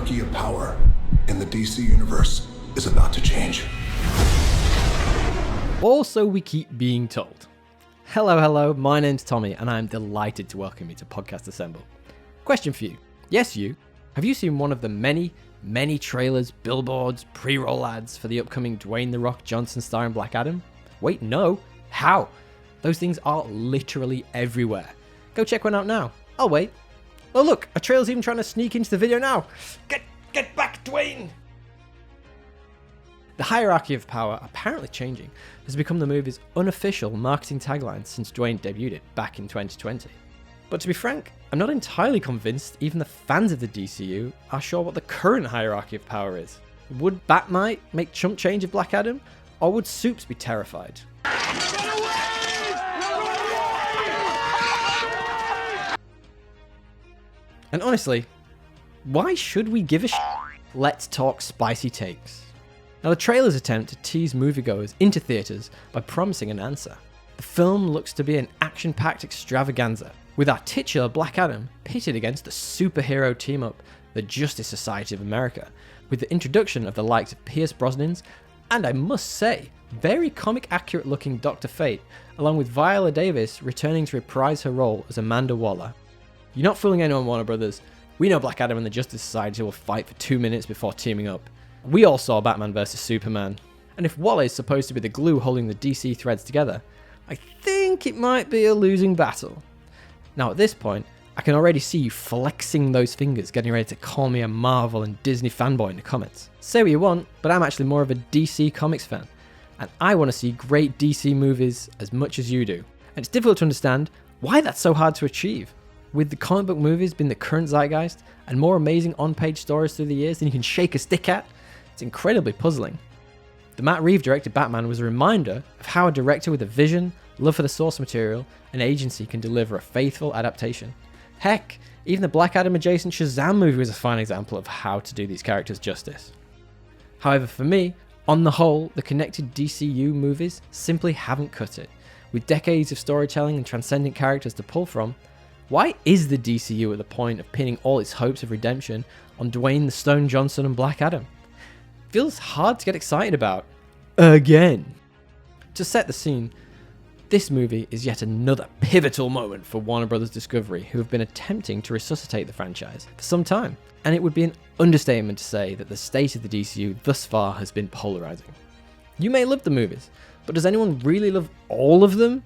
hierarchy of power in the DC universe is about to change. Also, we keep being told. Hello, my name's Tommy, and I'm delighted to welcome you to Podcast Assemble. Question for you. Yes, you. Have you seen one of the many trailers, billboards, pre-roll ads for the upcoming Dwayne "The Rock" Johnson starring Black Adam? Wait, no. How? Those things are literally everywhere. Go check one out now. I'll wait. Oh look, a trailer's even trying to sneak into the video now. Get back, Dwayne! The hierarchy of power, apparently changing, has become the movie's unofficial marketing tagline since Dwayne debuted it back in 2020. But to be frank, I'm not entirely convinced even the fans of the DCU are sure what the current hierarchy of power is. Would Batmite make chump change of Black Adam, or would Supes be terrified? And honestly, why should we give a shit? Let's talk spicy takes. Now, the trailer's attempt to tease moviegoers into theatres by promising an answer. The film looks to be an action-packed extravaganza, with our titular Black Adam pitted against the superhero team-up, the Justice Society of America, with the introduction of the likes of Pierce Brosnan's, and I must say, very comic-accurate looking Dr. Fate, along with Viola Davis returning to reprise her role as Amanda Waller. You're not fooling anyone, Warner Brothers. We know Black Adam and the Justice Society will fight for 2 minutes before teaming up. We all saw Batman vs Superman. And if Waller is supposed to be the glue holding the DC threads together, I think it might be a losing battle. Now at this point, I can already see you flexing those fingers, getting ready to call me a Marvel and Disney fanboy in the comments. Say what you want, but I'm actually more of a DC Comics fan. And I want to see great DC movies as much as you do. And it's difficult to understand why that's so hard to achieve. With the comic book movies being the current zeitgeist and more amazing on-page stories through the years than you can shake a stick at, it's incredibly puzzling. The Matt Reeves directed Batman was a reminder of how a director with a vision, love for the source material, and agency can deliver a faithful adaptation. Heck, even the Black Adam adjacent Shazam movie was a fine example of how to do these characters justice. However, for me, on the whole, the connected DCU movies simply haven't cut it. With decades of storytelling and transcendent characters to pull from, why is the DCU at the point of pinning all its hopes of redemption on Dwayne the Stone Johnson and Black Adam? Feels hard to get excited about. Again. To set the scene, this movie is yet another pivotal moment for Warner Brothers Discovery, who have been attempting to resuscitate the franchise for some time, and it would be an understatement to say that the state of the DCU thus far has been polarizing. You may love the movies, but does anyone really love all of them?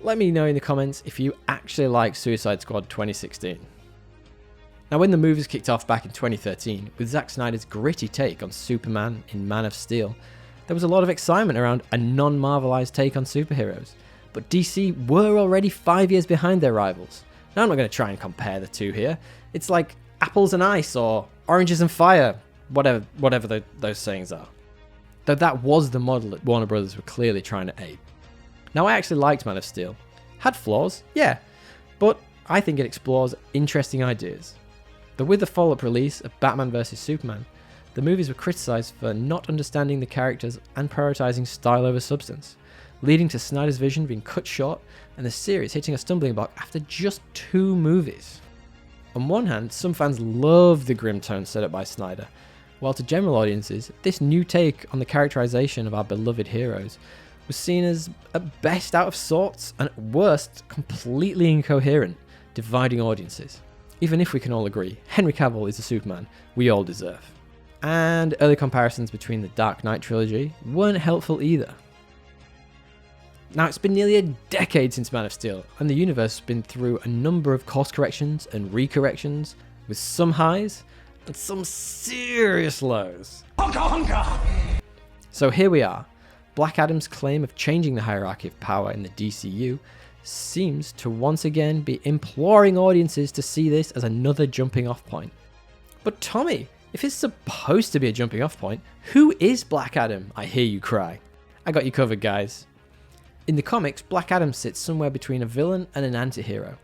Let me know in the comments if you actually like Suicide Squad 2016. Now, when the movies kicked off back in 2013 with Zack Snyder's gritty take on Superman in Man of Steel, there was a lot of excitement around a non-Marvelized take on superheroes, but DC were already 5 years behind their rivals. Now, I'm not going to try and compare the two here. It's like apples and ice or oranges and fire, whatever those sayings are. Though that was the model that Warner Brothers were clearly trying to ape. Now, I actually liked Man of Steel. Had flaws, yeah, but I think it explores interesting ideas. Though with the follow-up release of Batman vs Superman, the movies were criticised for not understanding the characters and prioritising style over substance, leading to Snyder's vision being cut short and the series hitting a stumbling block after just 2 movies. On one hand, some fans loved the grim tone set up by Snyder, while to general audiences, this new take on the characterisation of our beloved heroes was seen as at best out of sorts and at worst completely incoherent, dividing audiences. Even if we can all agree, Henry Cavill is the Superman we all deserve. And early comparisons between the Dark Knight trilogy weren't helpful either. Now, it's been nearly a decade since Man of Steel, and the universe has been through a number of course corrections and recorrections, with some highs and some serious lows. Honka honka! So here we are. Black Adam's claim of changing the hierarchy of power in the DCU seems to once again be imploring audiences to see this as another jumping off point. But Tommy, if it's supposed to be a jumping off point, who is Black Adam? I hear you cry. I got you covered, guys. In the comics, Black Adam sits somewhere between a villain and an anti-hero,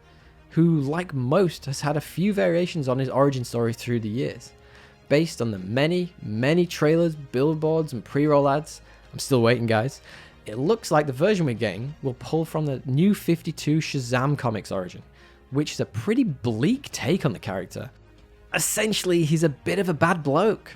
who, like most, has had a few variations on his origin story through the years. Based on the many trailers, billboards and pre-roll ads, I'm still waiting, guys, it looks like the version we're getting will pull from the New 52 Shazam comics origin, which is a pretty bleak take on the character. Essentially, he's a bit of a bad bloke.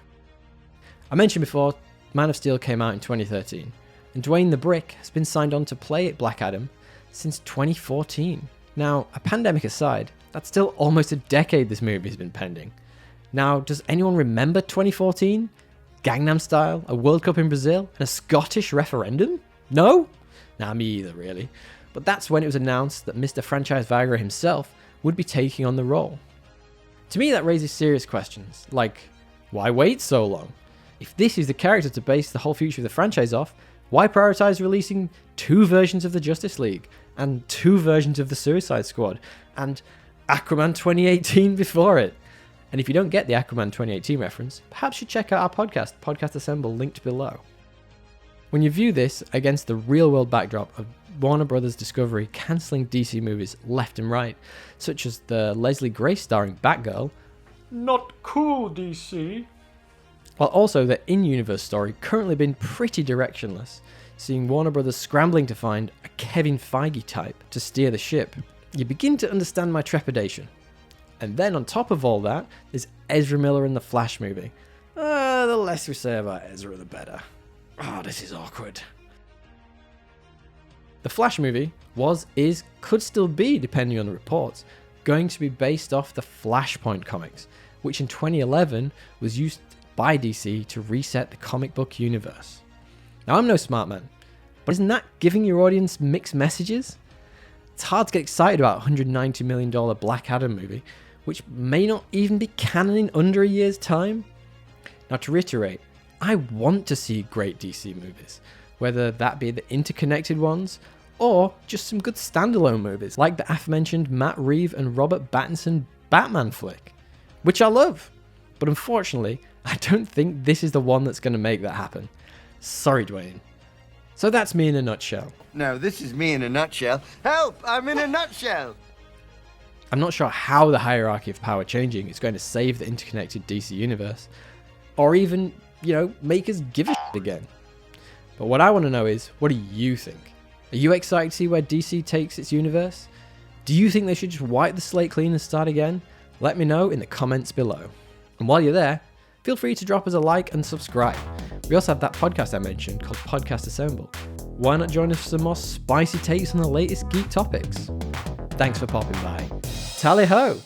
I mentioned before, Man of Steel came out in 2013, and Dwayne the Brick has been signed on to play Black Adam since 2014. Now, a pandemic aside, that's still almost a decade this movie has been pending. Now, does anyone remember 2014? Gangnam Style, a World Cup in Brazil, and a Scottish referendum? No? Nah, me either, really. But that's when it was announced that Mr. Franchise Viagra himself would be taking on the role. To me, that raises serious questions, like, why wait so long? If this is the character to base the whole future of the franchise off, why prioritize releasing 2 versions of the Justice League, and 2 versions of the Suicide Squad, and Aquaman 2018 before it? And if you don't get the Aquaman 2018 reference, perhaps you check out our podcast, Podcast Assemble, linked below. When you view this against the real-world backdrop of Warner Brothers Discovery cancelling DC movies left and right, such as the Leslie Grace starring Batgirl, not cool DC, while also the in-universe story currently been pretty directionless, seeing Warner Brothers scrambling to find a Kevin Feige type to steer the ship, you begin to understand my trepidation. And then on top of all that, there's Ezra Miller in the Flash movie. The less we say about Ezra, the better. This is awkward. The Flash movie could still be, depending on the reports, going to be based off the Flashpoint comics, which in 2011 was used by DC to reset the comic book universe. Now, I'm no smart man, but isn't that giving your audience mixed messages? It's hard to get excited about a $190 million Black Adam movie, which may not even be canon in under a year's time. Now, to reiterate, I want to see great DC movies, whether that be the interconnected ones, or just some good standalone movies, like the aforementioned Matt Reeves and Robert Pattinson Batman flick, which I love. But unfortunately, I don't think this is the one that's going to make that happen. Sorry, Dwayne. So that's me in a nutshell. No, this is me in a nutshell. Help! I'm in a nutshell! I'm not sure how the hierarchy of power changing is going to save the interconnected DC universe, or even, make us give a shit again. But what I want to know is, what do you think? Are you excited to see where DC takes its universe? Do you think they should just wipe the slate clean and start again? Let me know in the comments below. And while you're there, feel free to drop us a like and subscribe. We also have that podcast I mentioned called Podcast Assemble. Why not join us for some more spicy takes on the latest geek topics? Thanks for popping by. Tally ho!